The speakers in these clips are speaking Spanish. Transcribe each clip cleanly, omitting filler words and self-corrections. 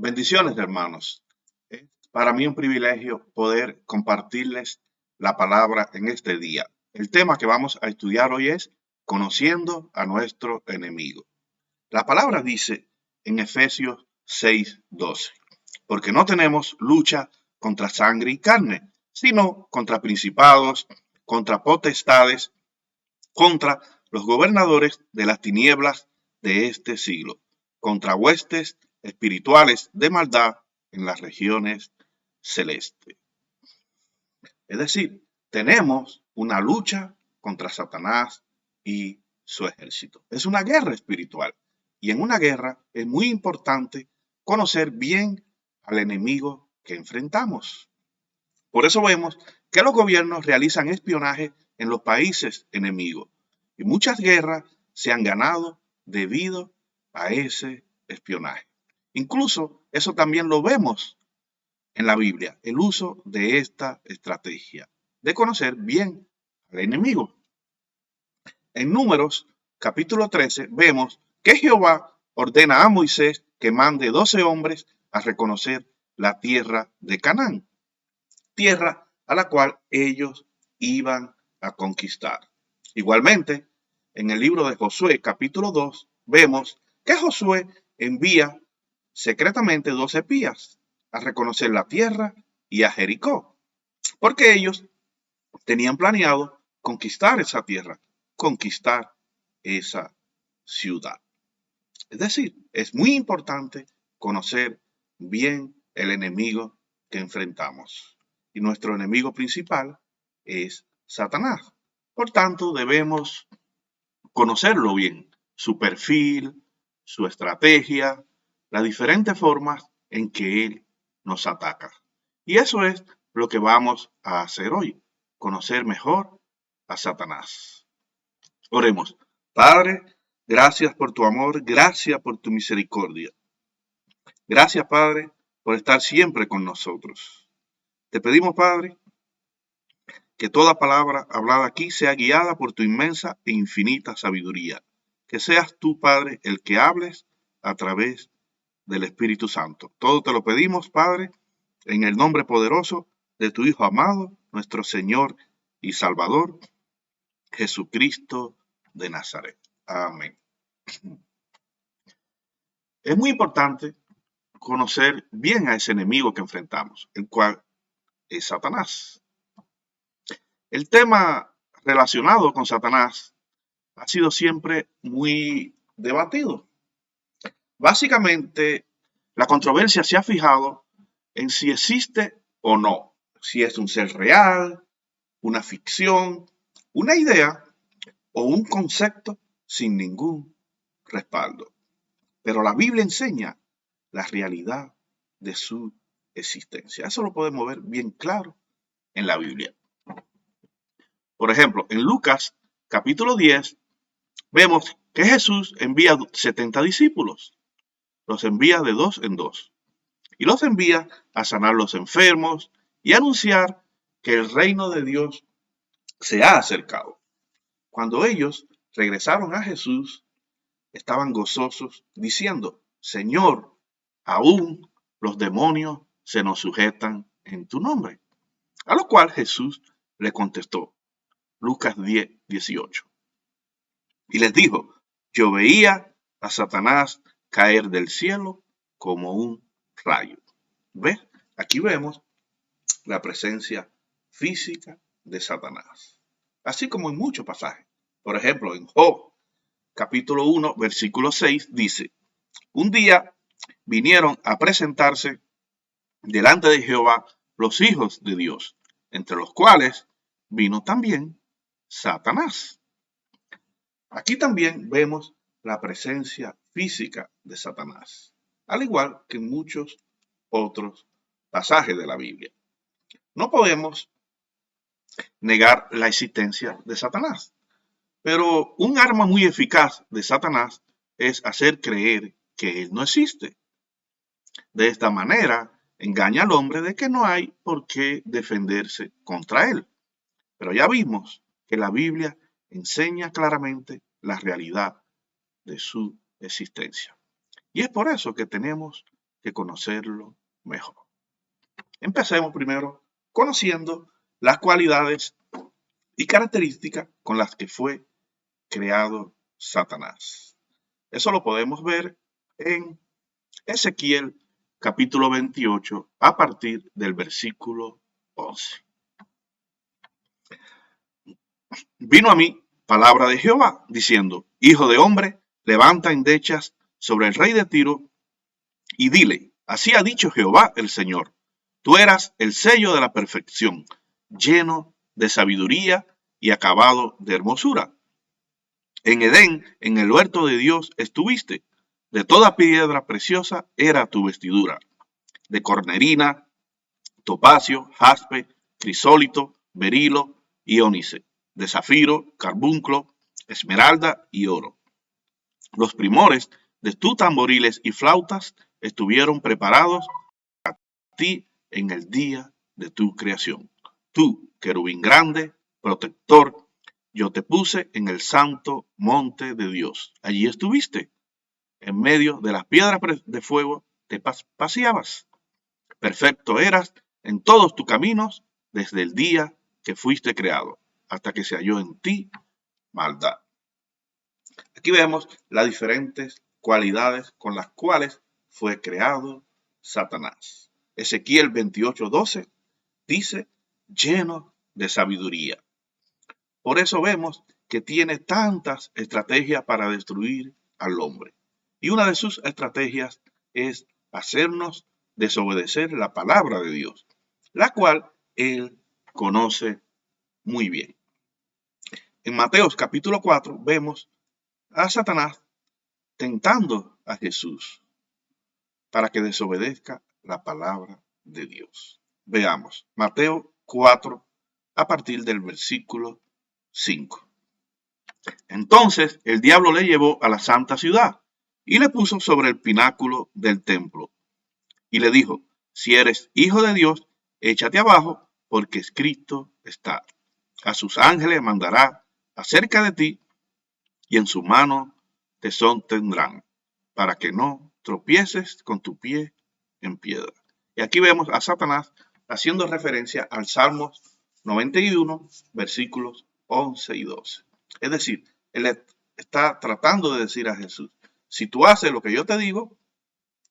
Bendiciones, hermanos. Es para mí un privilegio poder compartirles la palabra en este día. El tema que vamos a estudiar hoy es conociendo a nuestro enemigo. La palabra dice en Efesios 6:12, porque no tenemos lucha contra sangre y carne, sino contra principados, contra potestades, contra los gobernadores de las tinieblas de este siglo, contra huestes espirituales de maldad en las regiones celestes. Es decir, tenemos una lucha contra Satanás y su ejército. Es una guerra espiritual. Y en una guerra es muy importante conocer bien al enemigo que enfrentamos. Por eso vemos que los gobiernos realizan espionaje en los países enemigos y muchas guerras se han ganado debido a ese espionaje. Incluso eso también lo vemos en la Biblia, el uso de esta estrategia de conocer bien al enemigo. En Números capítulo 13 vemos que Jehová ordena a Moisés que mande 12 hombres a reconocer la tierra de Canaán, tierra a la cual ellos iban a conquistar. Igualmente, en el libro de Josué, capítulo 2, vemos que Josué envía secretamente 12 espías a reconocer la tierra y a Jericó, porque ellos tenían planeado conquistar esa tierra, conquistar esa ciudad. Es decir, es muy importante conocer bien el enemigo que enfrentamos. Y nuestro enemigo principal es Satanás. Por tanto, debemos conocerlo bien, su perfil, su estrategia, las diferentes formas en que él nos ataca. Y eso es lo que vamos a hacer hoy, conocer mejor a Satanás. Oremos. Padre, gracias por tu amor, gracias por tu misericordia. Gracias, Padre, por estar siempre con nosotros. Te pedimos, Padre, que toda palabra hablada aquí sea guiada por tu inmensa e infinita sabiduría. Que seas tú, Padre, el que hables a través del Espíritu Santo. Todo te lo pedimos, Padre, en el nombre poderoso de tu Hijo amado, nuestro Señor y Salvador, Jesucristo de Nazaret. Amén. Es muy importante conocer bien a ese enemigo que enfrentamos, el cual es Satanás. El tema relacionado con Satanás ha sido siempre muy debatido. Básicamente, la controversia se ha fijado en si existe o no, si es un ser real, una ficción, una idea o un concepto sin ningún respaldo. Pero la Biblia enseña la realidad de su existencia. Eso lo podemos ver bien claro en la Biblia. Por ejemplo, en Lucas capítulo 10 vemos que Jesús envía 70 discípulos. Los envía de dos en dos. Y los envía a sanar los enfermos y anunciar que el reino de Dios se ha acercado. Cuando ellos regresaron a Jesús, estaban gozosos diciendo, Señor, aún los demonios se nos sujetan en tu nombre. A lo cual Jesús le contestó, Lucas 10:18. Y les dijo, yo veía a Satanás caer del cielo como un rayo. ¿Ves? Aquí vemos la presencia física de Satanás. Así como en muchos pasajes. Por ejemplo, en Job, capítulo 1, versículo 6, dice, un día vinieron a presentarse delante de Jehová los hijos de Dios, entre los cuales vino también Satanás. Aquí también vemos la presencia física de Satanás, al igual que en muchos otros pasajes de la Biblia. No podemos negar la existencia de Satanás, pero un arma muy eficaz de Satanás es hacer creer que él no existe. De esta manera, engaña al hombre de que no hay por qué defenderse contra él. Pero ya vimos que la Biblia enseña claramente la realidad de su existencia. Y es por eso que tenemos que conocerlo mejor. Empecemos primero conociendo las cualidades y características con las que fue creado Satanás. Eso lo podemos ver en Ezequiel capítulo 28 a partir del versículo 11. Vino a mí palabra de Jehová, diciendo: Hijo de hombre, levanta endechas sobre el rey de Tiro y dile: así ha dicho Jehová el Señor, tú eras el sello de la perfección, lleno de sabiduría y acabado de hermosura. En Edén, en el huerto de Dios, estuviste. De toda piedra preciosa era tu vestidura, de cornerina, topacio, jaspe, crisólito, berilo y ónice, de zafiro, carbunclo, esmeralda y oro. Los primores de tus tamboriles y flautas estuvieron preparados a ti en el día de tu creación. Tú, querubín grande, protector, yo te puse en el santo monte de Dios. Allí estuviste. En medio de las piedras de fuego te paseabas. Perfecto eras en todos tus caminos desde el día que fuiste creado, hasta que se halló en ti maldad. Aquí vemos las diferentes cualidades con las cuales fue creado Satanás. Ezequiel 28:12 dice: lleno de sabiduría. Por eso vemos que tiene tantas estrategias para destruir al hombre. Y una de sus estrategias es hacernos desobedecer la palabra de Dios, la cual él conoce muy bien. En Mateos capítulo 4 vemos a Satanás tentando a Jesús para que desobedezca la palabra de Dios. Veamos, Mateo 4 a partir del versículo 5. Entonces el diablo le llevó a la santa ciudad y le puso sobre el pináculo del templo y le dijo: si eres hijo de Dios, échate abajo, porque escrito está: a sus ángeles mandará acerca de ti, y en su mano te sostendrán, para que no tropieces con tu pie en piedra. Y aquí vemos a Satanás haciendo referencia al Salmos 91, versículos 11 y 12. Es decir, él está tratando de decir a Jesús: si tú haces lo que yo te digo,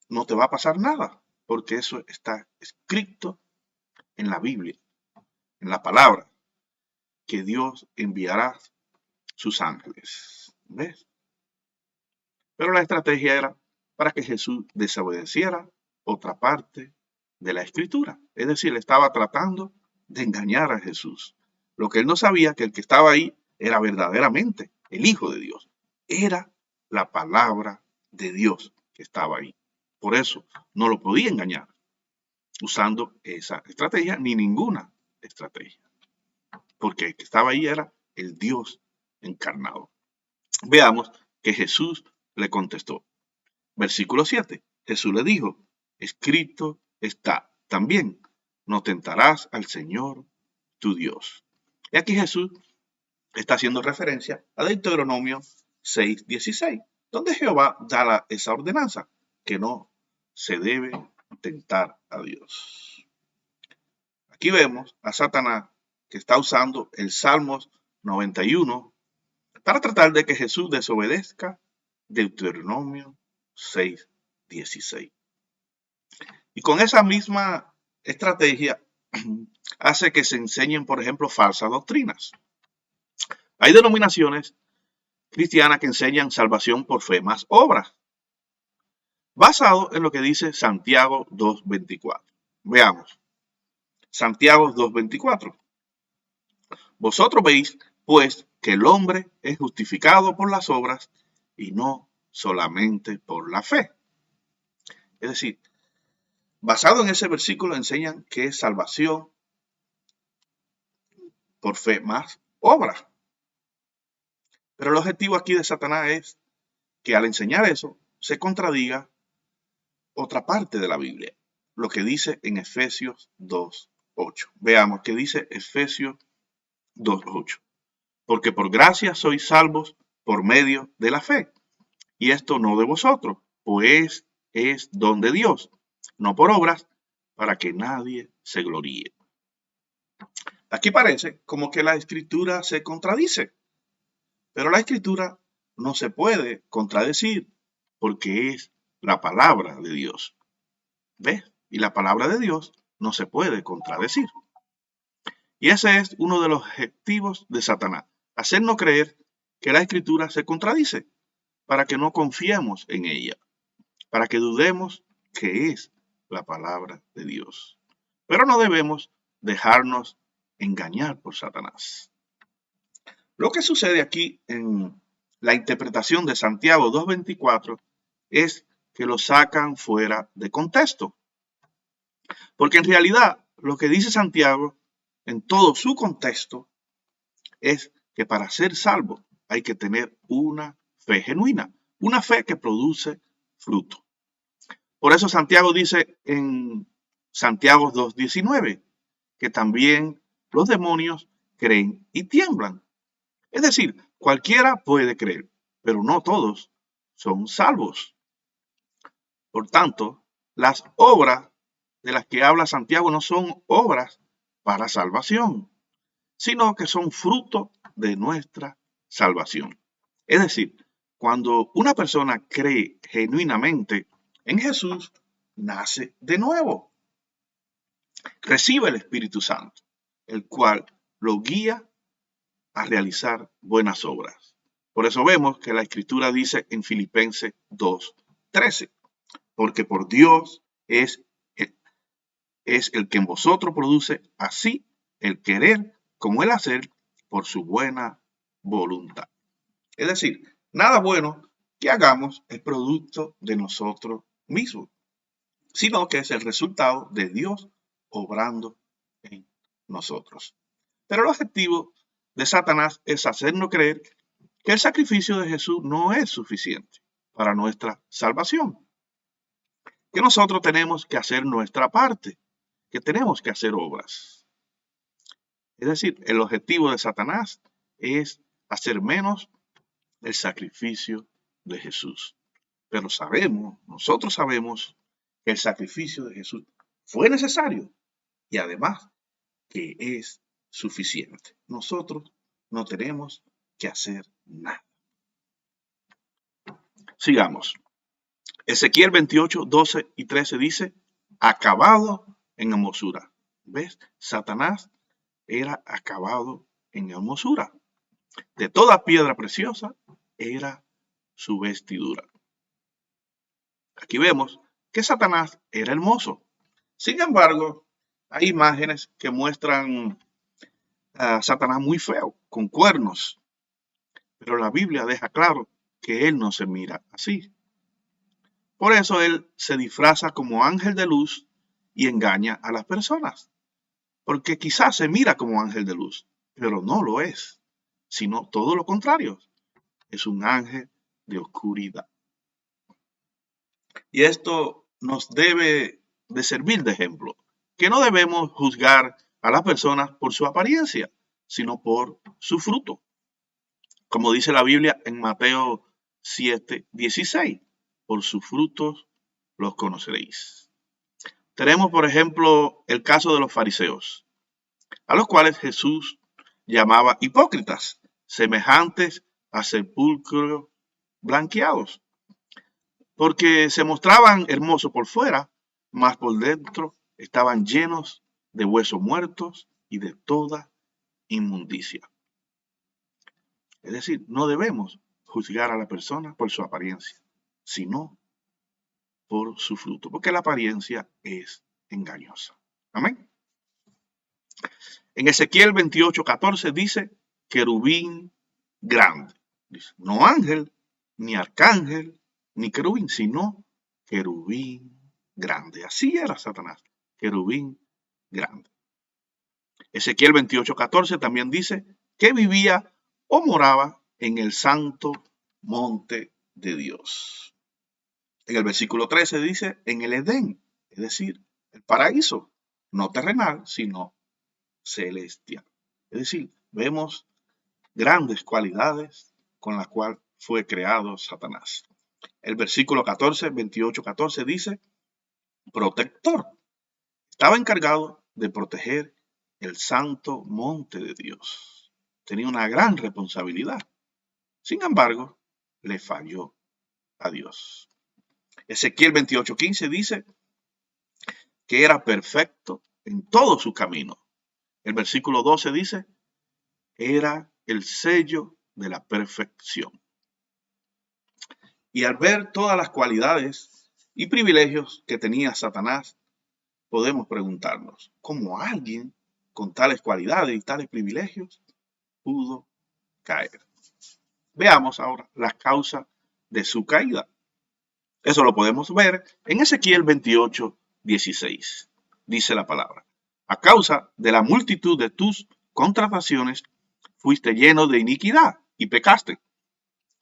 no te va a pasar nada, porque eso está escrito en la Biblia, en la palabra, que Dios enviará sus ángeles. ¿Ves? Pero la estrategia era para que Jesús desobedeciera otra parte de la escritura. Es decir, estaba tratando de engañar a Jesús. Lo que él no sabía, que el que estaba ahí era verdaderamente el Hijo de Dios. Era la palabra de Dios que estaba ahí. Por eso no lo podía engañar usando esa estrategia ni ninguna estrategia. Porque el que estaba ahí era el Dios encarnado. Veamos que Jesús le contestó. Versículo 7. Jesús le dijo: escrito está también, no tentarás al Señor tu Dios. Y aquí Jesús está haciendo referencia a Deuteronomio 6:16, donde Jehová da esa ordenanza, que no se debe tentar a Dios. Aquí vemos a Satanás que está usando el Salmos 91 para tratar de que Jesús desobedezca Deuteronomio 6:16. Y con esa misma estrategia hace que se enseñen, por ejemplo, falsas doctrinas. Hay denominaciones cristianas que enseñan salvación por fe más obras, basado en lo que dice Santiago 2:24. Veamos, Santiago 2:24. Vosotros veis, pues, que el hombre es justificado por las obras y no solamente por la fe. Es decir, basado en ese versículo enseñan que es salvación por fe más obras. Pero el objetivo aquí de Satanás es que al enseñar eso se contradiga otra parte de la Biblia, lo que dice en Efesios 2:8. Veamos qué dice Efesios 2:8. Porque por gracia sois salvos por medio de la fe, y esto no de vosotros, pues es don de Dios, no por obras, para que nadie se gloríe. Aquí parece como que la escritura se contradice, pero la escritura no se puede contradecir porque es la palabra de Dios. ¿Ves? Y la palabra de Dios no se puede contradecir. Y ese es uno de los objetivos de Satanás, hacernos creer que la escritura se contradice, para que no confiemos en ella, para que dudemos que es la palabra de Dios. Pero no debemos dejarnos engañar por Satanás. Lo que sucede aquí en la interpretación de Santiago 2:24 es que lo sacan fuera de contexto. Porque en realidad lo que dice Santiago en todo su contexto es que para ser salvo hay que tener una fe genuina, una fe que produce fruto. Por eso Santiago dice en Santiago 2:19 que también los demonios creen y tiemblan. Es decir, cualquiera puede creer, pero no todos son salvos. Por tanto, las obras de las que habla Santiago no son obras para salvación, sino que son fruto de nuestra salvación. Es decir, cuando una persona cree genuinamente en Jesús, nace de nuevo, recibe el Espíritu Santo, el cual lo guía a realizar buenas obras. Por eso vemos que la Escritura dice en Filipenses 2:13, porque por Dios es el que en vosotros produce así el querer como el hacer por su buena voluntad. Es decir, nada bueno que hagamos es producto de nosotros mismos, sino que es el resultado de Dios obrando en nosotros. Pero el objetivo de Satanás es hacernos creer que el sacrificio de Jesús no es suficiente para nuestra salvación, que nosotros tenemos que hacer nuestra parte, que tenemos que hacer obras. Es decir, el objetivo de Satanás es hacer menos el sacrificio de Jesús. Pero nosotros sabemos que el sacrificio de Jesús fue necesario y además que es suficiente. Nosotros no tenemos que hacer nada. Sigamos. Ezequiel 28:12-13 dice, acabado en hermosura. ¿Ves? Satanás era acabado en hermosura. De toda piedra preciosa era su vestidura. Aquí vemos que Satanás era hermoso. Sin embargo, hay imágenes que muestran a Satanás muy feo, con cuernos. Pero la Biblia deja claro que él no se mira así. Por eso él se disfraza como ángel de luz y engaña a las personas. Porque quizás se mira como ángel de luz, pero no lo es, sino todo lo contrario. Es un ángel de oscuridad. Y esto nos debe de servir de ejemplo, que no debemos juzgar a las personas por su apariencia, sino por su fruto. Como dice la Biblia en Mateo 7:16, por sus frutos los conoceréis. Tenemos, por ejemplo, el caso de los fariseos, a los cuales Jesús llamaba hipócritas, semejantes a sepulcros blanqueados, porque se mostraban hermosos por fuera, mas por dentro estaban llenos de huesos muertos y de toda inmundicia. Es decir, no debemos juzgar a la persona por su apariencia, sino por su fruto, porque la apariencia es engañosa. Amén. En Ezequiel 28:14 dice, querubín grande. Dice, no ángel, ni arcángel, ni querubín, sino querubín grande. Así era Satanás, querubín grande. Ezequiel 28:14 también dice que vivía o moraba en el santo monte de Dios. En el versículo 13 dice en el Edén, es decir, el paraíso, no terrenal, sino celestial. Es decir, vemos grandes cualidades con las cuales fue creado Satanás. El versículo 14, 28:14 dice protector. Estaba encargado de proteger el santo monte de Dios. Tenía una gran responsabilidad. Sin embargo, le falló a Dios. Ezequiel 28:15 dice que era perfecto en todo su camino. El versículo 12 dice, era el sello de la perfección. Y al ver todas las cualidades y privilegios que tenía Satanás, podemos preguntarnos, ¿cómo alguien con tales cualidades y tales privilegios pudo caer? Veamos ahora las causas de su caída. Eso lo podemos ver en Ezequiel 28:16. Dice la palabra, a causa de la multitud de tus contrataciones, fuiste lleno de iniquidad y pecaste,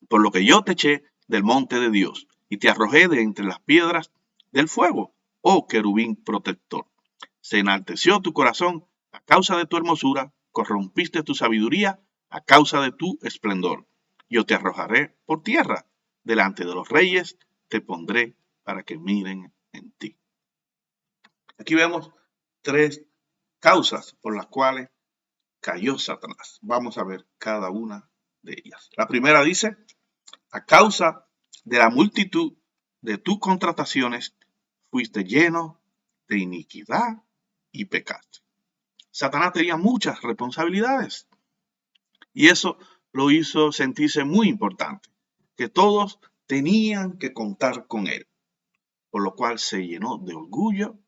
por lo que yo te eché del monte de Dios y te arrojé de entre las piedras del fuego, oh querubín protector. Se enalteció tu corazón a causa de tu hermosura, corrompiste tu sabiduría a causa de tu esplendor. Yo te arrojaré por tierra, delante de los reyes te pondré para que miren en ti. Aquí vemos tres causas por las cuales cayó Satanás. Vamos a ver cada una de ellas. La primera dice, a causa de la multitud de tus contrataciones, fuiste lleno de iniquidad y pecaste. Satanás tenía muchas responsabilidades y eso lo hizo sentirse muy importante, que todos tenían que contar con él, por lo cual se llenó de orgullo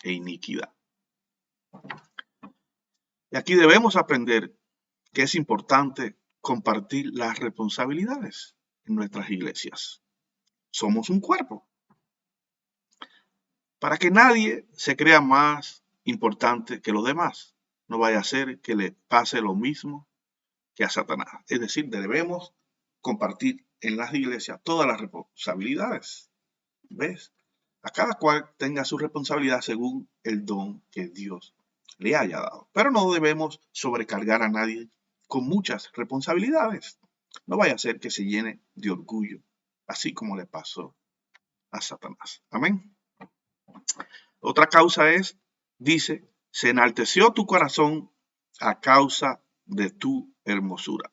e iniquidad. Y aquí debemos aprender que es importante compartir las responsabilidades en nuestras iglesias. Somos un cuerpo. Para que nadie se crea más importante que los demás. No vaya a ser que le pase lo mismo que a Satanás. Es decir, debemos compartir en las iglesias todas las responsabilidades. ¿Ves? A cada cual tenga su responsabilidad según el don que Dios le haya dado. Pero no debemos sobrecargar a nadie con muchas responsabilidades. No vaya a ser que se llene de orgullo, así como le pasó a Satanás. Amén. Otra causa es, dice, se enalteció tu corazón a causa de tu hermosura.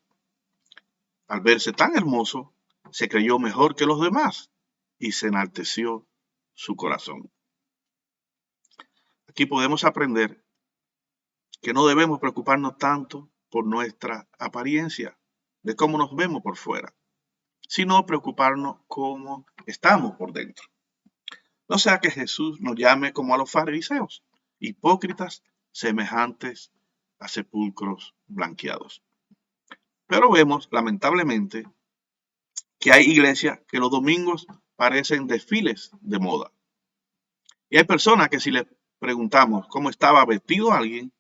Al verse tan hermoso, se creyó mejor que los demás y se enalteció su corazón. Aquí podemos aprender que no debemos preocuparnos tanto por nuestra apariencia, de cómo nos vemos por fuera, sino preocuparnos cómo estamos por dentro. No sea que Jesús nos llame como a los fariseos, hipócritas semejantes a sepulcros blanqueados. Pero vemos, lamentablemente, que hay iglesias que los domingos parecen desfiles de moda. Y hay personas que si les preguntamos cómo estaba vestido alguien,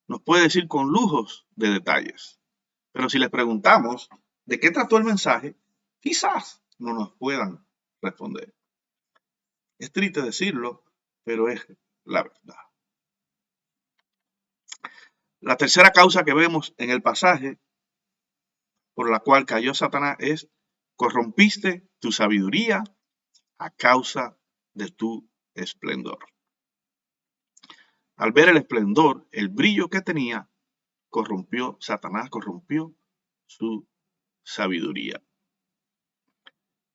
nos puede decir con lujos de detalles. Pero si les preguntamos de qué trató el mensaje, quizás no nos puedan responder. Es triste decirlo, pero es la verdad. La tercera causa que vemos en el pasaje por la cual cayó Satanás es corrompiste tu sabiduría a causa de tu esplendor. Al ver el esplendor, el brillo que tenía, Satanás corrompió su sabiduría.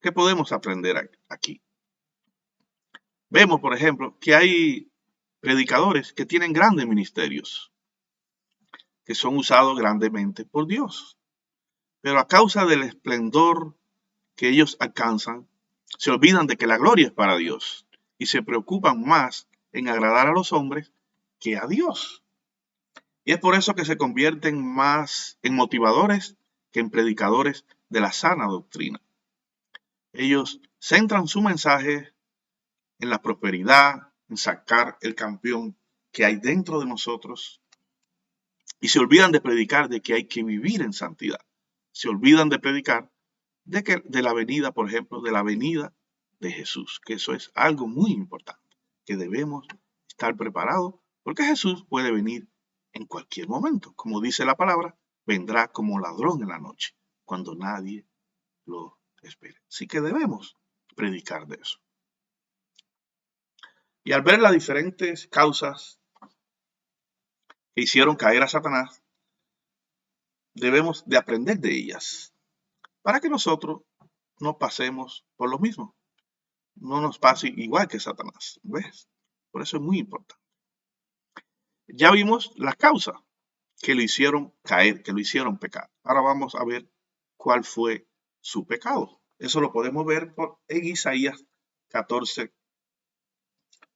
¿Qué podemos aprender aquí? Vemos, por ejemplo, que hay predicadores que tienen grandes ministerios, que son usados grandemente por Dios. Pero a causa del esplendor que ellos alcanzan, se olvidan de que la gloria es para Dios y se preocupan más en agradar a los hombres que a Dios. Y es por eso que se convierten más en motivadores que en predicadores de la sana doctrina. Ellos centran su mensaje en la prosperidad, en sacar el campeón que hay dentro de nosotros y se olvidan de predicar de que hay que vivir en santidad. Se olvidan de predicar de la venida, por ejemplo, de la venida de Jesús, que eso es algo muy importante, que debemos estar preparados porque Jesús puede venir en cualquier momento. Como dice la palabra, vendrá como ladrón en la noche, cuando nadie lo espere. Así que debemos predicar de eso. Y al ver las diferentes causas que hicieron caer a Satanás, debemos de aprender de ellas para que nosotros no pasemos por lo mismo, no nos pase igual que Satanás, ¿ves? Por eso es muy importante. Ya vimos las causas que lo hicieron caer, que lo hicieron pecar. Ahora vamos a ver cuál fue su pecado. Eso lo podemos ver en Isaías 14,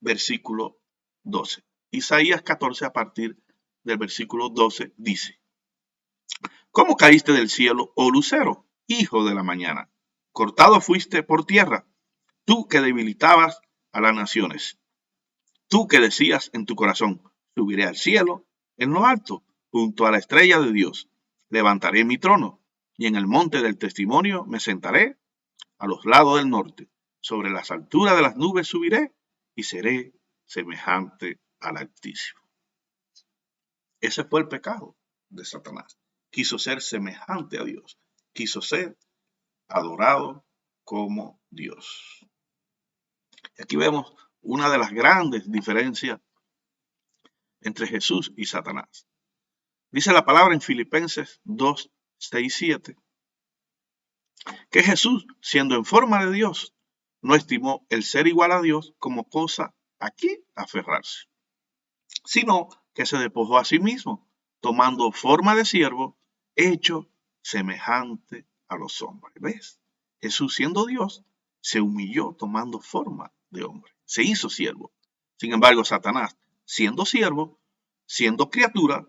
versículo 12. Isaías 14 a partir del versículo 12 dice: ¿Cómo caíste del cielo, oh lucero, hijo de la mañana? Cortado fuiste por tierra, tú que debilitabas a las naciones. Tú que decías en tu corazón: subiré al cielo, en lo alto, junto a la estrella de Dios. Levantaré mi trono, y en el monte del testimonio me sentaré a los lados del norte. Sobre las alturas de las nubes subiré, y seré semejante al Altísimo. Ese fue el pecado de Satanás. Quiso ser semejante a Dios. Quiso ser adorado como Dios. Y aquí vemos una de las grandes diferencias entre Jesús y Satanás. Dice la palabra en Filipenses 2, 6, 7, que Jesús, siendo en forma de Dios, no estimó el ser igual a Dios como cosa a qué aferrarse, sino que se despojó a sí mismo, tomando forma de siervo, hecho semejante a los hombres. ¿Ves? Jesús, siendo Dios, se humilló tomando forma de hombre, se hizo siervo. Sin embargo, Satanás, siendo siervo, siendo criatura,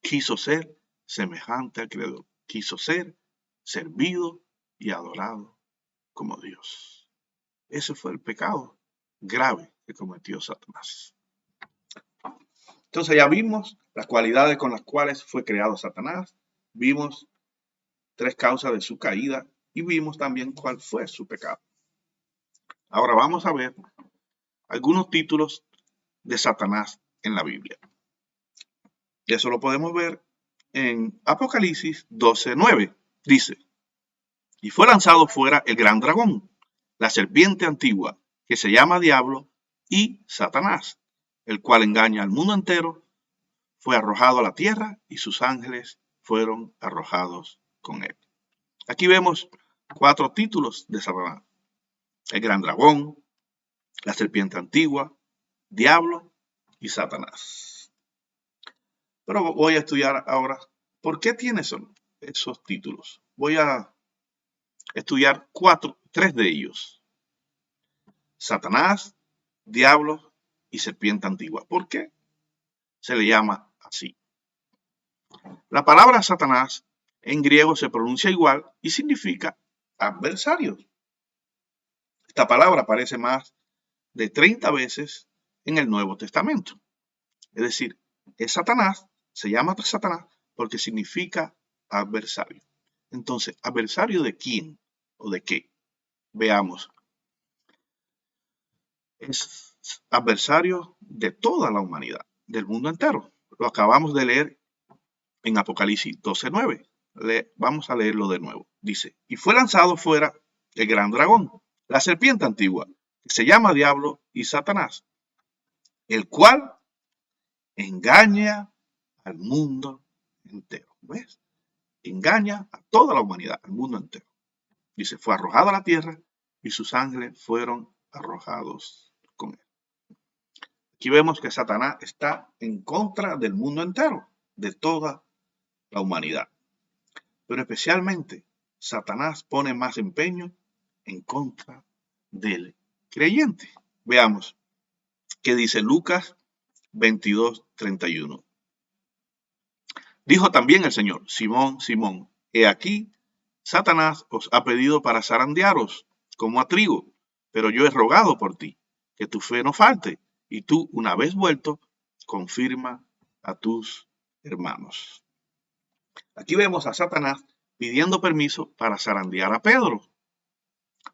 quiso ser semejante al Creador, quiso ser servido y adorado como Dios. Ese fue el pecado grave que cometió Satanás. Entonces ya vimos las cualidades con las cuales fue creado Satanás, vimos 3 causas de su caída y vimos también cuál fue su pecado. Ahora vamos a ver algunos títulos de Satanás en la Biblia. Y eso lo podemos ver en Apocalipsis 12:9. Dice: y fue lanzado fuera el gran dragón, la serpiente antigua, que se llama Diablo y Satanás, el cual engaña al mundo entero. Fue arrojado a la tierra y sus ángeles fueron arrojados con él. Aquí vemos 4 títulos de Satanás: el gran dragón, la serpiente antigua, Diablo y Satanás. Pero voy a estudiar ahora por qué tiene esos títulos. Voy a estudiar 3 de ellos: Satanás, Diablo y serpiente antigua. ¿Por qué se le llama así? La palabra Satanás en griego se pronuncia igual y significa adversario. Esta palabra aparece más de 30 veces en el Nuevo Testamento. Es decir, es Satanás, se llama Satanás porque significa adversario. Entonces, ¿adversario de quién o de qué? Veamos. Es adversario de toda la humanidad, del mundo entero. Lo acabamos de leer en Apocalipsis 12:9. Vamos a leerlo de nuevo. Dice: y fue lanzado fuera el gran dragón, la serpiente antigua, que se llama Diablo y Satanás, el cual engaña al mundo entero. ¿Ves? Engaña a toda la humanidad, al mundo entero. Dice: fue arrojado a la tierra y sus ángeles fueron arrojados con él. Aquí vemos que Satanás está en contra del mundo entero, de toda la humanidad. Pero especialmente, Satanás pone más empeño en contra del creyente. Veamos qué dice Lucas 22:31. Dijo también el Señor: Simón, Simón, he aquí, Satanás os ha pedido para zarandearos como a trigo, pero yo he rogado por ti, que tu fe no falte, y tú, una vez vuelto, confirma a tus hermanos. Aquí vemos a Satanás pidiendo permiso para zarandear a Pedro,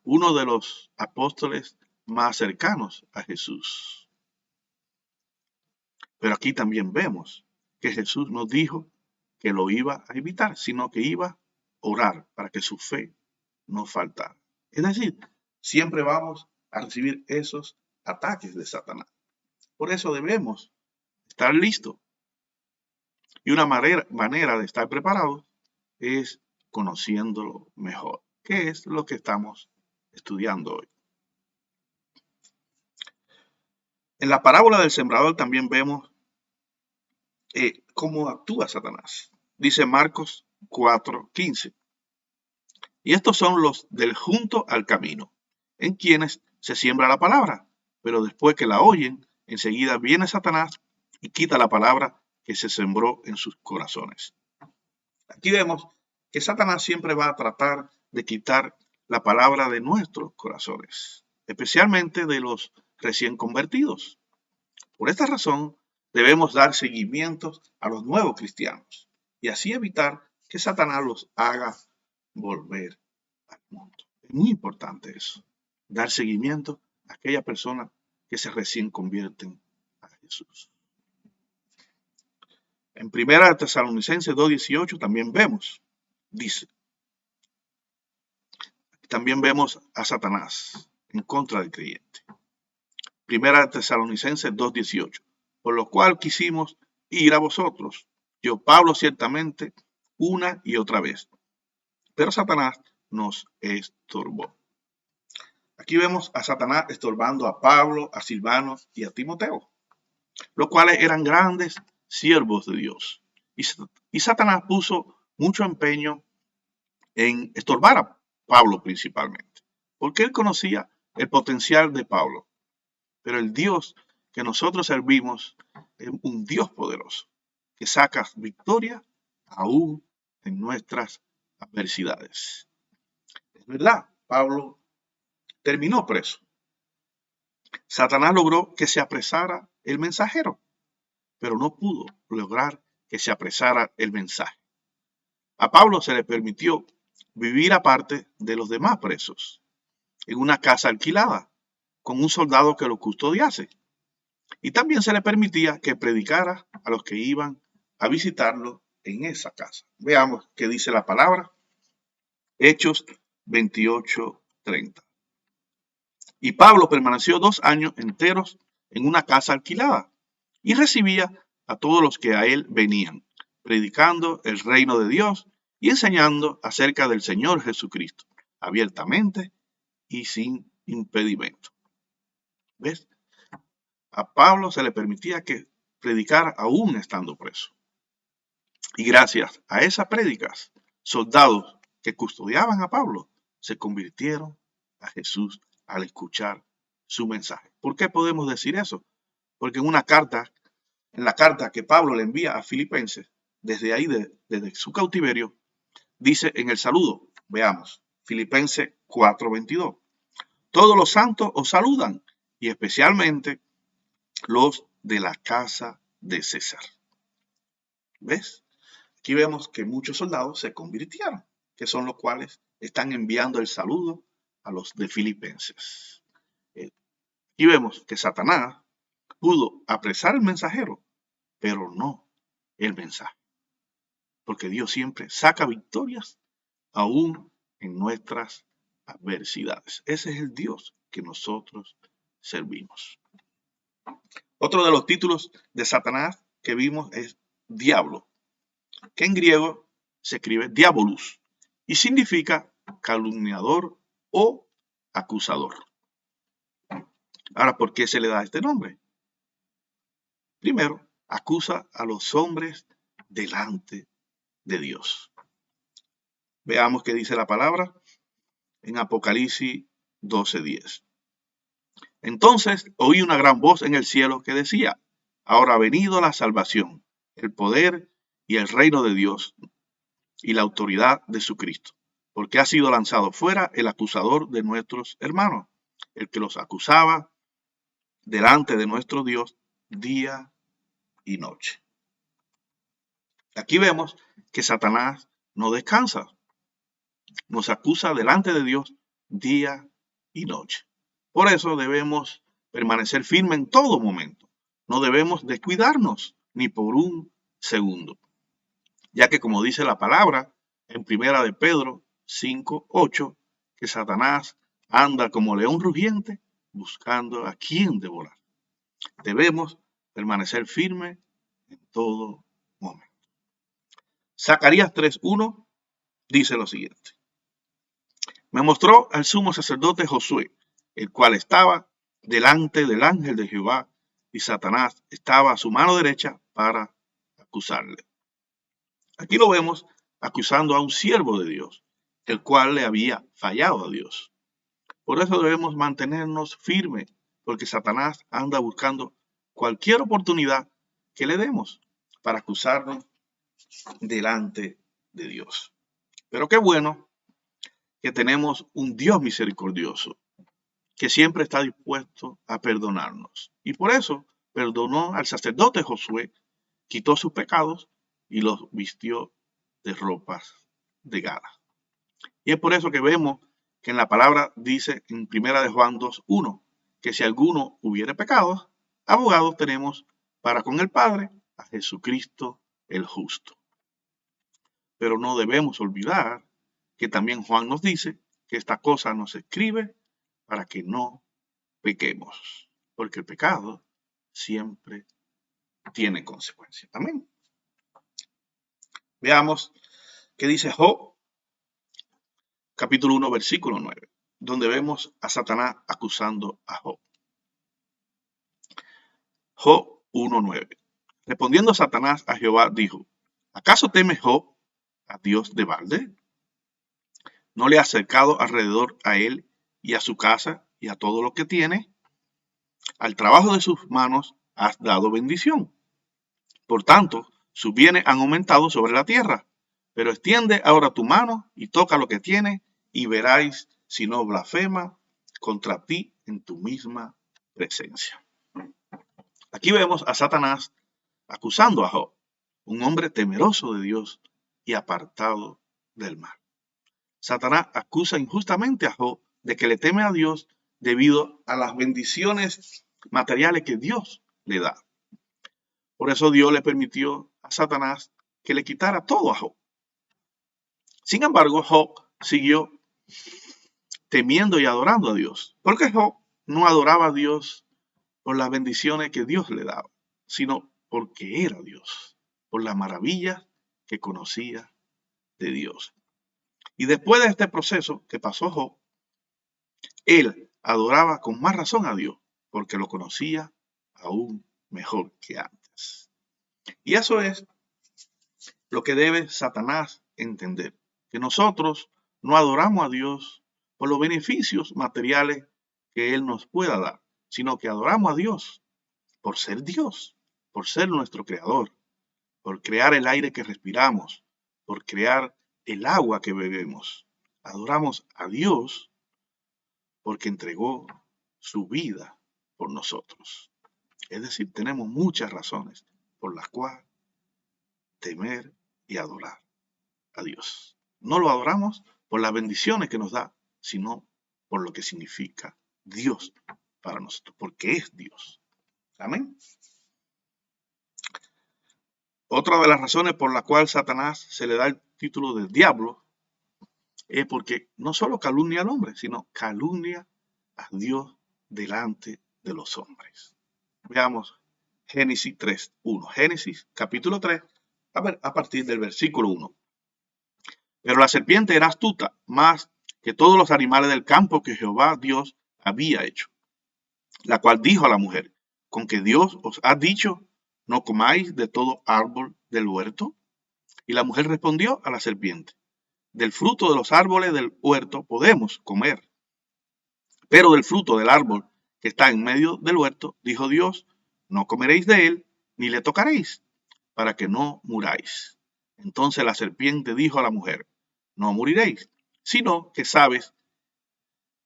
uno de los apóstoles más cercanos a Jesús. Pero aquí también vemos que Jesús nos dijo que lo iba a evitar, sino que iba a orar para que su fe no faltara. Es decir, siempre vamos a recibir esos ataques de Satanás. Por eso debemos estar listos. Y una manera de estar preparados es conociéndolo mejor, que es lo que estamos estudiando hoy. En la parábola del sembrador también vemos cómo actúa Satanás. Dice Marcos 4:15. Y estos son los del junto al camino, en quienes se siembra la palabra, pero después que la oyen, enseguida viene Satanás y quita la palabra que se sembró en sus corazones. Aquí vemos que Satanás siempre va a tratar de quitar la palabra de nuestros corazones, especialmente de los recién convertidos. Por esta razón, debemos dar seguimiento a los nuevos cristianos y así evitar que Satanás los haga volver al mundo. Es muy importante eso, dar seguimiento a aquellas personas que se recién convierten a Jesús. En 1 Tesalonicenses 2:18 también dice, también vemos a Satanás en contra del creyente. 1 Tesalonicenses 2:18, por lo cual quisimos ir a vosotros, yo Pablo ciertamente, una y otra vez, pero Satanás nos estorbó. Aquí vemos a Satanás estorbando a Pablo, a Silvano y a Timoteo, los cuales eran grandes siervos de Dios. Y Satanás puso mucho empeño en estorbar a Pablo principalmente, porque él conocía el potencial de Pablo. Pero el Dios que nosotros servimos es un Dios poderoso, que saca victoria aún en nuestras adversidades. Es verdad, Pablo terminó preso. Satanás logró que se apresara el mensajero, pero no pudo lograr que se apresara el mensaje. A Pablo se le permitió vivir aparte de los demás presos, en una casa alquilada, con un soldado que lo custodiase. Y también se le permitía que predicara a los que iban a visitarlo en esa casa. Veamos qué dice la palabra. Hechos 28:30. Y Pablo permaneció 2 años enteros en una casa alquilada y recibía a todos los que a él venían, predicando el reino de Dios y enseñando acerca del Señor Jesucristo, abiertamente y sin impedimento. ¿Ves? A Pablo se le permitía que predicara aún estando preso. Y gracias a esas prédicas, soldados que custodiaban a Pablo se convirtieron a Jesús al escuchar su mensaje. ¿Por qué podemos decir eso? Porque en la carta que Pablo le envía a Filipenses, desde ahí, desde su cautiverio, dice en el saludo, veamos, Filipenses 4:22, todos los santos os saludan y especialmente los de la casa de César. ¿Ves? Aquí vemos que muchos soldados se convirtieron, que son los cuales están enviando el saludo a los de Filipenses. Aquí vemos que Satanás pudo apresar el mensajero, pero no el mensaje. Porque Dios siempre saca victorias aún en nuestras adversidades. Ese es el Dios que nosotros servimos. Otro de los títulos de Satanás que vimos es diablo, que en griego se escribe diabolus y significa calumniador o acusador. Ahora, ¿por qué se le da este nombre? Primero, acusa a los hombres delante de Dios. Veamos qué dice la palabra en Apocalipsis 12:10. Entonces oí una gran voz en el cielo que decía, ahora ha venido la salvación, el poder y el reino de Dios y la autoridad de su Cristo, porque ha sido lanzado fuera el acusador de nuestros hermanos, el que los acusaba delante de nuestro Dios día y noche. Aquí vemos que Satanás no descansa, nos acusa delante de Dios día y noche. Por eso debemos permanecer firmes en todo momento. No debemos descuidarnos ni por un segundo, ya que como dice la palabra en 1 Pedro 5:8, que Satanás anda como león rugiente buscando a quién devorar. Debemos permanecer firmes en todo momento. Zacarías 3:1 dice lo siguiente. Me mostró al sumo sacerdote Josué, el cual estaba delante del ángel de Jehová, y Satanás estaba a su mano derecha para acusarle. Aquí lo vemos acusando a un siervo de Dios, el cual le había fallado a Dios. Por eso debemos mantenernos firmes, porque Satanás anda buscando cualquier oportunidad que le demos para acusarnos delante de Dios. Pero qué bueno que tenemos un Dios misericordioso, que siempre está dispuesto a perdonarnos. Y por eso perdonó al sacerdote Josué, quitó sus pecados y los vistió de ropas de gala. Y es por eso que vemos que en la palabra dice en 1 de Juan 2:1 que si alguno hubiere pecados, abogados tenemos para con el Padre a Jesucristo el justo. Pero no debemos olvidar que también Juan nos dice que esta cosa nos escribe para que no pequemos, porque el pecado siempre tiene consecuencias. Amén. Veamos qué dice Job, capítulo 1, versículo 9, donde vemos a Satanás acusando a Job. Job 1:9. Respondiendo Satanás a Jehová, dijo, ¿acaso teme Job a Dios de balde? ¿No le ha acercado alrededor a él y a su casa y a todo lo que tiene? Al trabajo de sus manos has dado bendición. Por tanto, sus bienes han aumentado sobre la tierra. Pero extiende ahora tu mano y toca lo que tiene, y veráis si no blasfema contra ti en tu misma presencia. Aquí vemos a Satanás acusando a Job, un hombre temeroso de Dios y apartado del mal. Satanás acusa injustamente a Job de que le teme a Dios debido a las bendiciones materiales que Dios le da. Por eso Dios le permitió a Satanás que le quitara todo a Job. Sin embargo, Job siguió temiendo y adorando a Dios, porque Job no adoraba a Dios por las bendiciones que Dios le daba, sino porque era Dios, por las maravillas que conocía de Dios. Y después de este proceso que pasó Job, él adoraba con más razón a Dios, porque lo conocía aún mejor que antes. Y eso es lo que debe Satanás entender, que nosotros no adoramos a Dios por los beneficios materiales que Él nos pueda dar, sino que adoramos a Dios por ser Dios, por ser nuestro creador, por crear el aire que respiramos, por crear el agua que bebemos. Adoramos a Dios porque entregó su vida por nosotros. Es decir, tenemos muchas razones por las cuales temer y adorar a Dios. No lo adoramos por las bendiciones que nos da, sino por lo que significa Dios para nosotros, porque es Dios. Amén. Otra de las razones por la cual Satanás se le da el título de diablo es porque no solo calumnia al hombre, sino calumnia a Dios delante de los hombres. Veamos Génesis 3:1. Génesis capítulo 3, a partir del versículo 1. Pero la serpiente era astuta, más que todos los animales del campo que Jehová Dios había hecho, la cual dijo a la mujer, ¿con que Dios os ha dicho, no comáis de todo árbol del huerto? Y la mujer respondió a la serpiente, del fruto de los árboles del huerto podemos comer, pero del fruto del árbol que está en medio del huerto, dijo Dios, no comeréis de él, ni le tocaréis, para que no muráis. Entonces la serpiente dijo a la mujer, no moriréis, sino que sabes,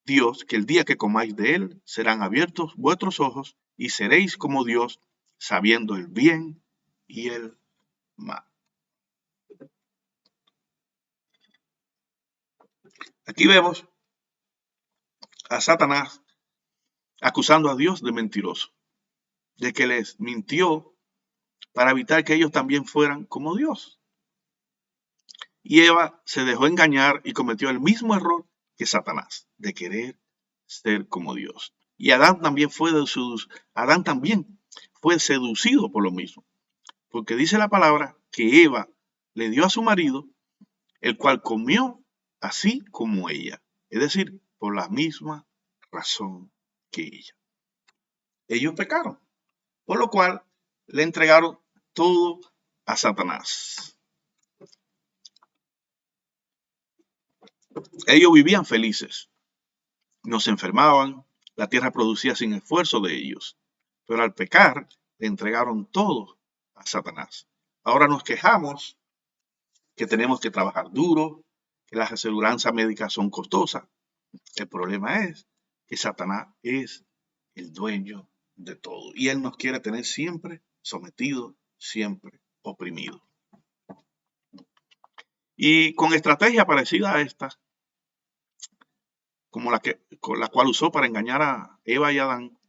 Dios, que el día que comáis de él, serán abiertos vuestros ojos, y seréis como Dios, sabiendo el bien y el mal. Aquí vemos a Satanás acusando a Dios de mentiroso, de que les mintió para evitar que ellos también fueran como Dios. Y Eva se dejó engañar y cometió el mismo error que Satanás, de querer ser como Dios. Y Adán también fue seducido por lo mismo. Porque dice la palabra que Eva le dio a su marido, el cual comió así como ella. Es decir, por la misma razón que ella. Ellos pecaron, por lo cual le entregaron todo a Satanás. Ellos vivían felices, no se enfermaban, la tierra producía sin esfuerzo de ellos, pero al pecar le entregaron todo a Satanás. Ahora nos quejamos que tenemos que trabajar duro, que las aseguranzas médicas son costosas. El problema es que Satanás es el dueño de todo y él nos quiere tener siempre sometidos, siempre oprimidos. Y con estrategia parecida a esta, como la cual usó para engañar a Eva y Adán,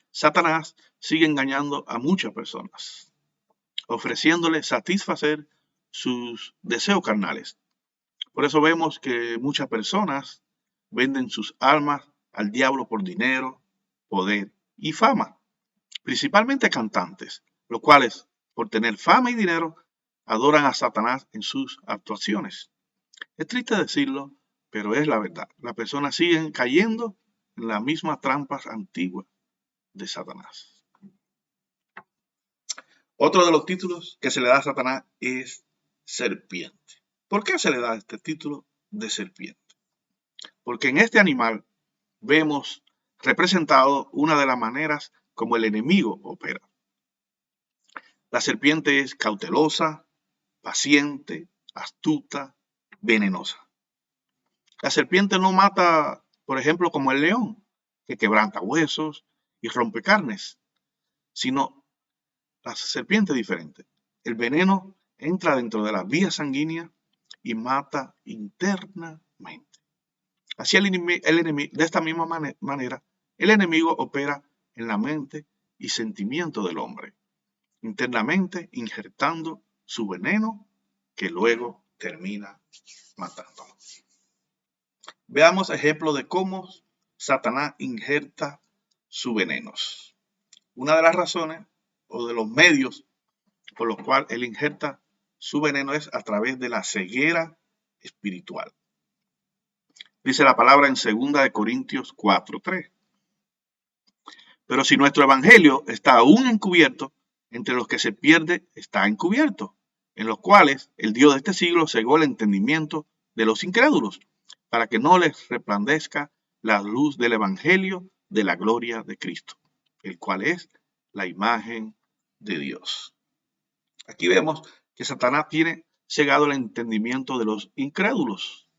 Satanás sigue engañando a muchas personas, ofreciéndole satisfacer sus deseos carnales. Por eso vemos que muchas personas venden sus almas al diablo por dinero, poder y fama, principalmente cantantes, los cuales, por tener fama y dinero, adoran a Satanás en sus actuaciones. Es triste decirlo, pero es la verdad. Las personas siguen cayendo en las mismas trampas antiguas de Satanás. Otro de los títulos que se le da a Satanás es serpiente. ¿Por qué se le da este título de serpiente? Porque en este animal vemos representado una de las maneras como el enemigo opera. La serpiente es cautelosa, paciente, astuta, venenosa. La serpiente no mata, por ejemplo, como el león, que quebranta huesos y rompe carnes, sino la serpiente es diferente. El veneno entra dentro de las vías sanguíneas y mata internamente. Así de esta misma manera, el enemigo opera en la mente y sentimiento del hombre, internamente injertando su veneno que luego termina matándolo. Veamos ejemplos de cómo Satanás injerta sus venenos. Una de las razones o de los medios por los cuales él injerta su veneno es a través de la ceguera espiritual. Dice la palabra en 2 Corintios 4:3. Pero si nuestro evangelio está aún encubierto, entre los que se pierde está encubierto, en los cuales el Dios de este siglo cegó el entendimiento de los incrédulos, para que no les resplandezca la luz del evangelio de la gloria de Cristo, el cual es la imagen de Dios. Aquí vemos que Satanás tiene cegado el entendimiento de los incrédulos.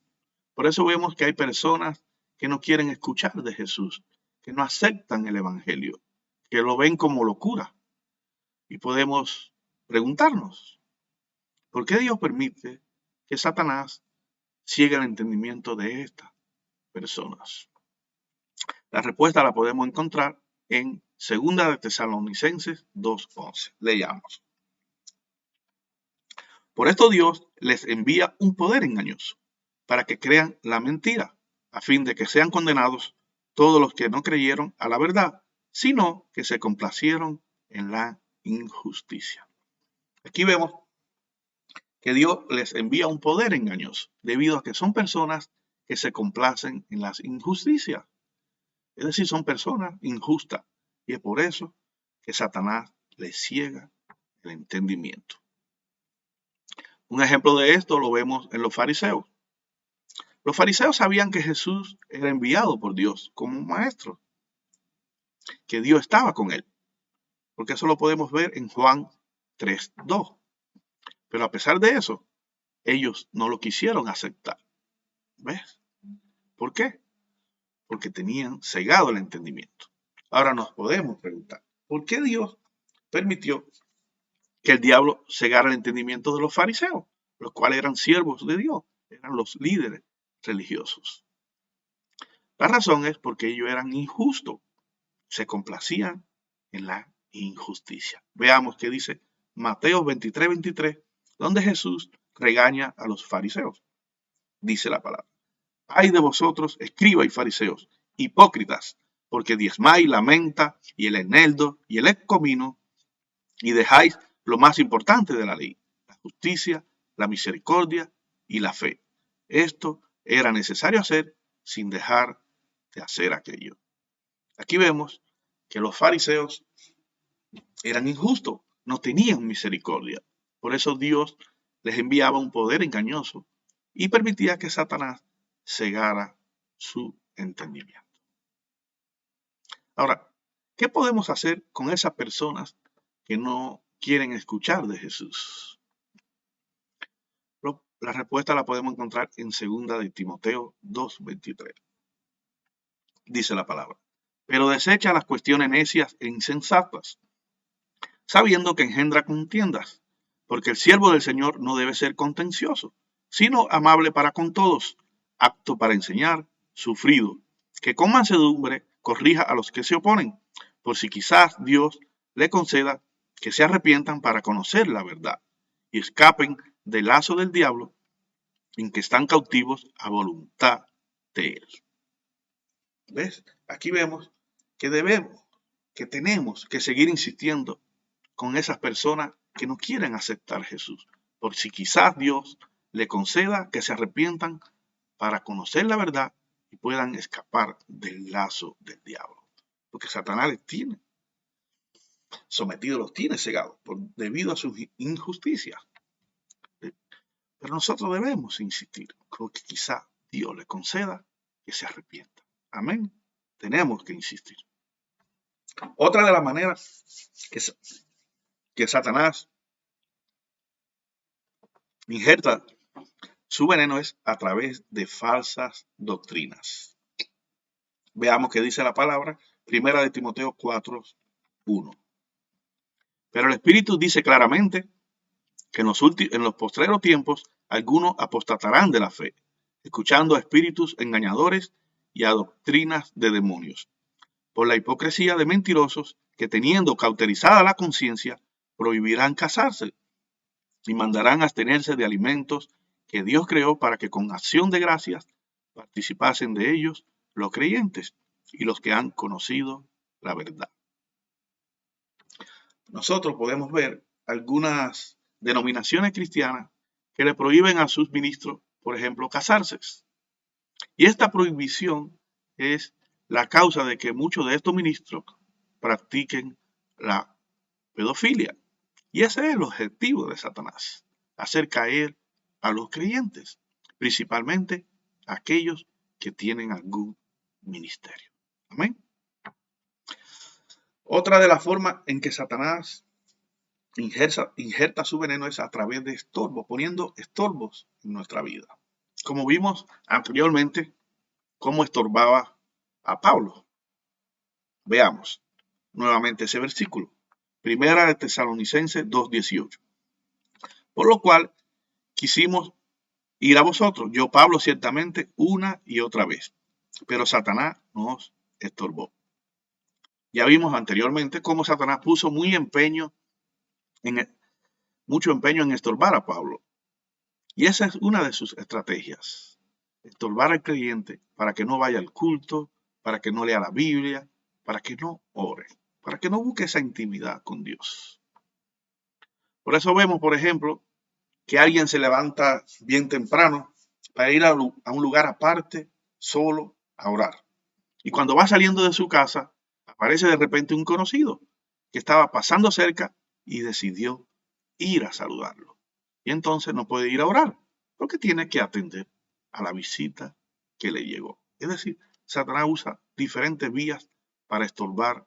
Por eso vemos que hay personas que no quieren escuchar de Jesús, que no aceptan el evangelio, que lo ven como locura. Y podemos preguntarnos, ¿por qué Dios permite que Satanás ciegue el entendimiento de estas personas? La respuesta la podemos encontrar en 2 Tesalonicenses 2:11. Leamos. Por esto Dios les envía un poder engañoso, para que crean la mentira, a fin de que sean condenados todos los que no creyeron a la verdad, sino que se complacieron en la injusticia. Aquí vemos que Dios les envía un poder engañoso, debido a que son personas que se complacen en las injusticias. Es decir, son personas injustas, y es por eso que Satanás les ciega el entendimiento. Un ejemplo de esto lo vemos en los fariseos. Los fariseos sabían que Jesús era enviado por Dios como un maestro, que Dios estaba con él, porque eso lo podemos ver en Juan 3:2. Pero a pesar de eso, ellos no lo quisieron aceptar. ¿Ves? ¿Por qué? Porque tenían cegado el entendimiento. Ahora nos podemos preguntar, ¿por qué Dios permitió que el diablo cegara el entendimiento de los fariseos, los cuales eran siervos de Dios, eran los líderes religiosos? La razón es porque ellos eran injustos, se complacían en la injusticia. Veamos qué dice Mateo 23:23, donde Jesús regaña a los fariseos. Dice la palabra: ay de vosotros, escribas y fariseos, hipócritas, porque diezmáis la menta y el eneldo y el excomino y dejáis lo más importante de la ley, la justicia, la misericordia y la fe. Esto era necesario hacer sin dejar de hacer aquello. Aquí vemos que los fariseos eran injustos, no tenían misericordia. Por eso Dios les enviaba un poder engañoso y permitía que Satanás cegara su entendimiento. Ahora, ¿qué podemos hacer con esas personas que no quieren escuchar de Jesús? La respuesta la podemos encontrar en 2 de Timoteo 2:23. Dice la palabra: pero desecha las cuestiones necias e insensatas, sabiendo que engendra contiendas, porque el siervo del Señor no debe ser contencioso, sino amable para con todos, apto para enseñar, sufrido, que con mansedumbre corrija a los que se oponen, por si quizás Dios le conceda que se arrepientan para conocer la verdad y escapen del lazo del diablo en que están cautivos a voluntad de él. ¿Ves? Aquí vemos que tenemos que seguir insistiendo con esas personas que no quieren aceptar a Jesús, por si quizás Dios le conceda que se arrepientan para conocer la verdad y puedan escapar del lazo del diablo. Porque Satanás les tiene sometidos, los tiene cegados debido a sus injusticias. Pero nosotros debemos insistir, porque quizá Dios le conceda que se arrepienta. Amén. Tenemos que insistir. Otra de las maneras que Satanás injerta su veneno es a través de falsas doctrinas. Veamos qué dice la palabra, 1 de Timoteo 4:1. Pero el Espíritu dice claramente que en los postreros tiempos algunos apostatarán de la fe, escuchando a espíritus engañadores y a doctrinas de demonios, por la hipocresía de mentirosos que, teniendo cauterizada la conciencia, prohibirán casarse y mandarán abstenerse de alimentos que Dios creó para que con acción de gracias participasen de ellos los creyentes y los que han conocido la verdad. Nosotros podemos ver algunas denominaciones cristianas que le prohíben a sus ministros, por ejemplo, casarse. Y esta prohibición es la causa de que muchos de estos ministros practiquen la pedofilia. Y ese es el objetivo de Satanás, hacer caer a los creyentes, principalmente aquellos que tienen algún ministerio. Amén. Otra de las formas en que Satanás injerta su veneno es a través de estorbos, poniendo estorbos en nuestra vida. Como vimos anteriormente, cómo estorbaba a Pablo. Veamos nuevamente ese versículo. 1 de Tesalonicenses 2:18. Por lo cual quisimos ir a vosotros, yo Pablo ciertamente una y otra vez, pero Satanás nos estorbó. Ya vimos anteriormente cómo Satanás puso mucho empeño en estorbar a Pablo. Y esa es una de sus estrategias. Estorbar al creyente para que no vaya al culto, para que no lea la Biblia, para que no ore, para que no busque esa intimidad con Dios. Por eso vemos, por ejemplo, que alguien se levanta bien temprano para ir a un lugar aparte, solo, a orar. Y cuando va saliendo de su casa, aparece de repente un conocido que estaba pasando cerca y decidió ir a saludarlo. Y entonces no puede ir a orar, porque tiene que atender a la visita que le llegó. Es decir, Satanás usa diferentes vías para estorbarnos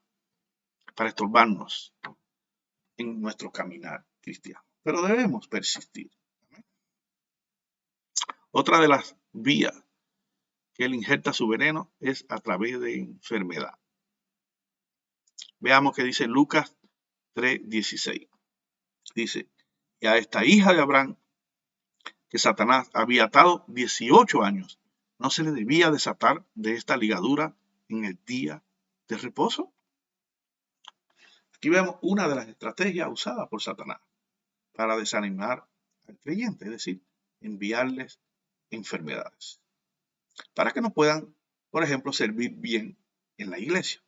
en nuestro caminar cristiano. Pero debemos persistir. Otra de las vías que él injerta su veneno es a través de enfermedad. Veamos qué dice Lucas 3:16. Dice: y a esta hija de Abraham, que Satanás había atado 18 años, ¿no se le debía desatar de esta ligadura en el día de reposo? Aquí vemos una de las estrategias usadas por Satanás para desanimar al creyente, es decir, enviarles enfermedades, para que no puedan, por ejemplo, servir bien en la iglesia.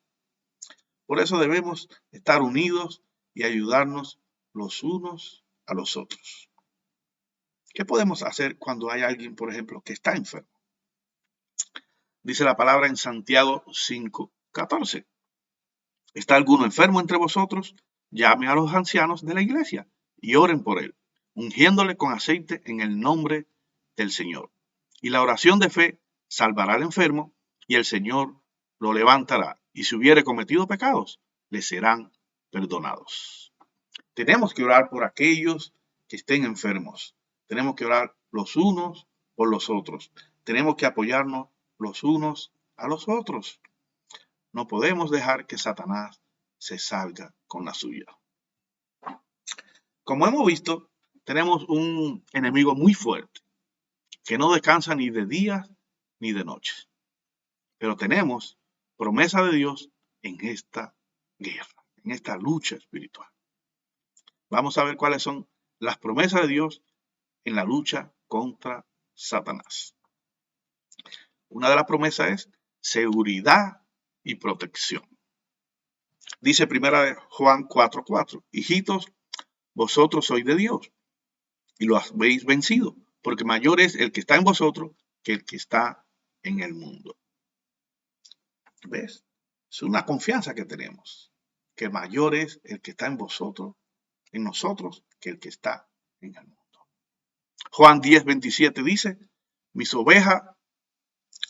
Por eso debemos estar unidos y ayudarnos los unos a los otros. ¿Qué podemos hacer cuando hay alguien, por ejemplo, que está enfermo? Dice la palabra en Santiago 5:14. ¿Está alguno enfermo entre vosotros? Llame a los ancianos de la iglesia y oren por él, ungiéndole con aceite en el nombre del Señor. Y la oración de fe salvará al enfermo y el Señor lo levantará. Y si hubiere cometido pecados, le serán perdonados. Tenemos que orar por aquellos que estén enfermos. Tenemos que orar los unos por los otros. Tenemos que apoyarnos los unos a los otros. No podemos dejar que Satanás se salga con la suya. Como hemos visto, tenemos un enemigo muy fuerte que no descansa ni de día ni de noche. Pero tenemos promesa de Dios en esta guerra, en esta lucha espiritual. Vamos a ver cuáles son las promesas de Dios en la lucha contra Satanás. Una de las promesas es seguridad y protección. Dice 1 Juan 4:4, hijitos, vosotros sois de Dios y lo habéis vencido, porque mayor es el que está en vosotros que el que está en el mundo. ¿Ves? Es una confianza que tenemos, que mayor es el que está en vosotros, en nosotros, que el que está en el mundo. Juan 10:27 dice, mis ovejas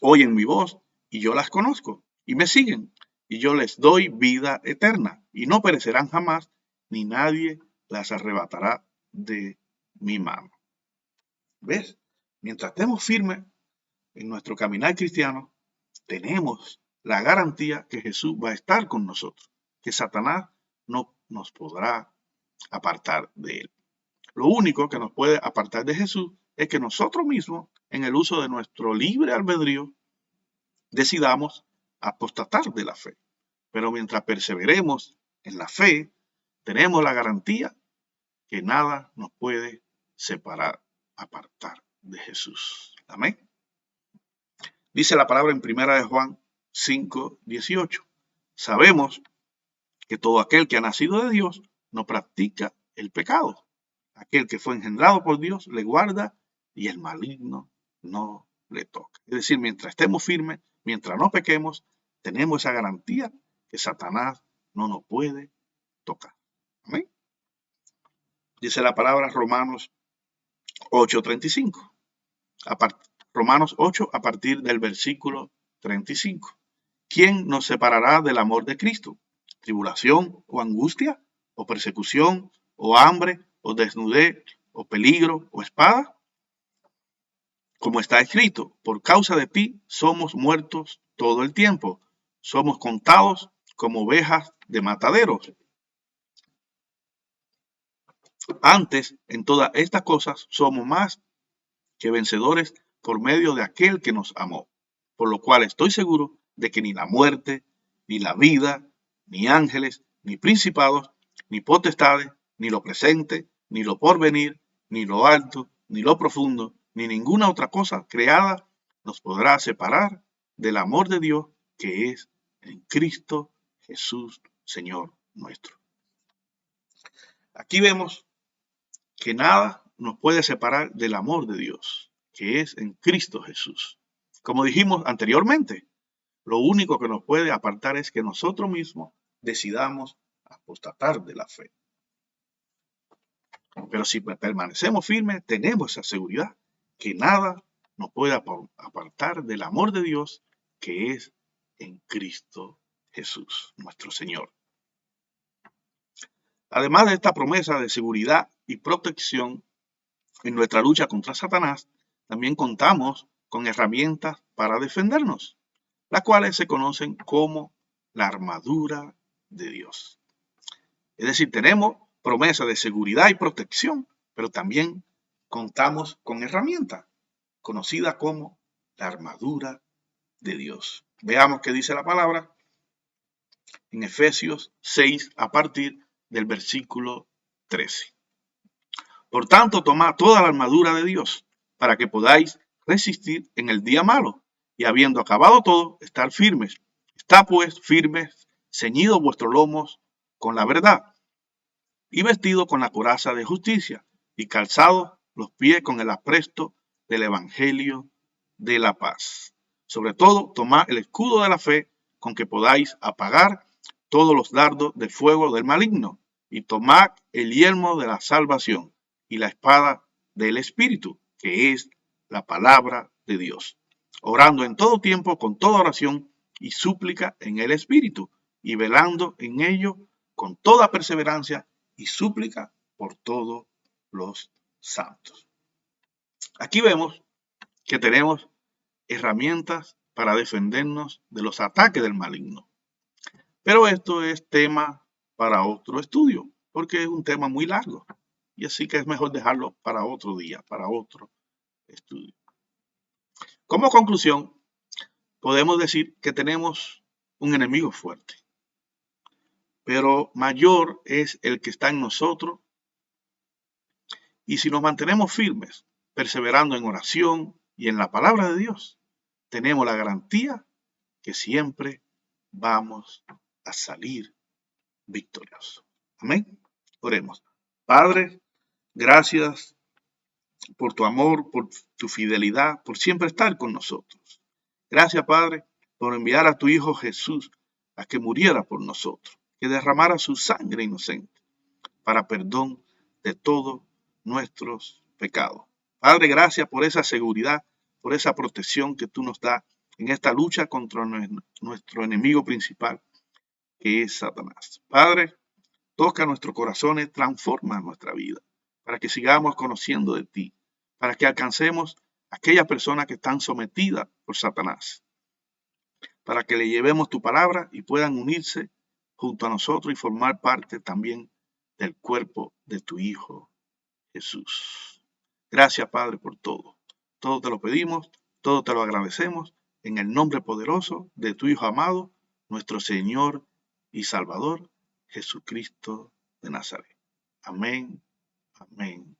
oyen mi voz y yo las conozco y me siguen y yo les doy vida eterna y no perecerán jamás ni nadie las arrebatará de mi mano. ¿Ves? Mientras estemos firmes en nuestro caminar cristiano, tenemos la garantía que Jesús va a estar con nosotros, que Satanás no nos podrá apartar de él. Lo único que nos puede apartar de Jesús es que nosotros mismos, en el uso de nuestro libre albedrío, decidamos apostatar de la fe. Pero mientras perseveremos en la fe, tenemos la garantía que nada nos puede separar, apartar de Jesús. Amén. Dice la palabra en 1 Juan 5:18. Sabemos que todo aquel que ha nacido de Dios no practica el pecado. Aquel que fue engendrado por Dios le guarda y el maligno no le toca. Es decir, mientras estemos firmes, mientras no pequemos, tenemos esa garantía que Satanás no nos puede tocar. ¿Amén? Dice la palabra Romanos 8:35. Romanos 8 a partir del versículo 35. ¿Quién nos separará del amor de Cristo? ¿Tribulación o angustia? ¿O persecución? ¿O hambre? ¿O desnudez? ¿O peligro? ¿O espada? Como está escrito, por causa de ti somos muertos todo el tiempo. Somos contados como ovejas de mataderos. Antes, en todas estas cosas, somos más que vencedores por medio de aquel que nos amó. Por lo cual estoy seguro de que ni la muerte, ni la vida, ni ángeles, ni principados, ni potestades, ni lo presente, ni lo porvenir, ni lo alto, ni lo profundo, ni ninguna otra cosa creada nos podrá separar del amor de Dios que es en Cristo Jesús, Señor nuestro. Aquí vemos que nada nos puede separar del amor de Dios, que es en Cristo Jesús. Como dijimos anteriormente, lo único que nos puede apartar es que nosotros mismos decidamos apostatar de la fe. Pero si permanecemos firmes, tenemos esa seguridad que nada nos puede apartar del amor de Dios, que es en Cristo Jesús, nuestro Señor. Además de esta promesa de seguridad y protección en nuestra lucha contra Satanás, también contamos con herramientas para defendernos, las cuales se conocen como la armadura de Dios. Es decir, tenemos promesa de seguridad y protección, pero también contamos con herramientas conocidas como la armadura de Dios. Veamos qué dice la palabra en Efesios 6 a partir del versículo 13. Por tanto, tomad toda la armadura de Dios para que podáis resistir en el día malo y habiendo acabado todo, estar firmes. Está pues firmes, ceñidos vuestros lomos con la verdad, y vestidos con la coraza de justicia, y calzados los pies con el apresto del evangelio de la paz. Sobre todo, tomad el escudo de la fe, con que podáis apagar todos los dardos de fuego del maligno, y tomad el yelmo de la salvación y la espada del Espíritu, que es la palabra de Dios, orando en todo tiempo con toda oración y súplica en el Espíritu, y velando en ello con toda perseverancia y súplica por todos los santos. Aquí vemos que tenemos herramientas para defendernos de los ataques del maligno. Pero esto es tema para otro estudio, porque es un tema muy largo. Y así que es mejor dejarlo para otro día, para otro estudio. Como conclusión, podemos decir que tenemos un enemigo fuerte, pero mayor es el que está en nosotros. Y si nos mantenemos firmes, perseverando en oración y en la palabra de Dios, tenemos la garantía que siempre vamos a salir victoriosos. Amén. Oremos. Padre, gracias por tu amor, por tu fidelidad, por siempre estar con nosotros. Gracias, Padre, por enviar a tu Hijo Jesús a que muriera por nosotros, que derramara su sangre inocente para perdón de todos nuestros pecados. Padre, gracias por esa seguridad, por esa protección que tú nos das en esta lucha contra nuestro enemigo principal, que es Satanás. Padre, toca nuestros corazones, transforma nuestra vida, para que sigamos conociendo de ti, para que alcancemos a aquellas personas que están sometidas por Satanás, para que le llevemos tu palabra y puedan unirse junto a nosotros y formar parte también del cuerpo de tu Hijo Jesús. Gracias, Padre, por todo. Todo te lo pedimos, todo te lo agradecemos, en el nombre poderoso de tu Hijo amado, nuestro Señor y Salvador, Jesucristo de Nazaret. Amén, amén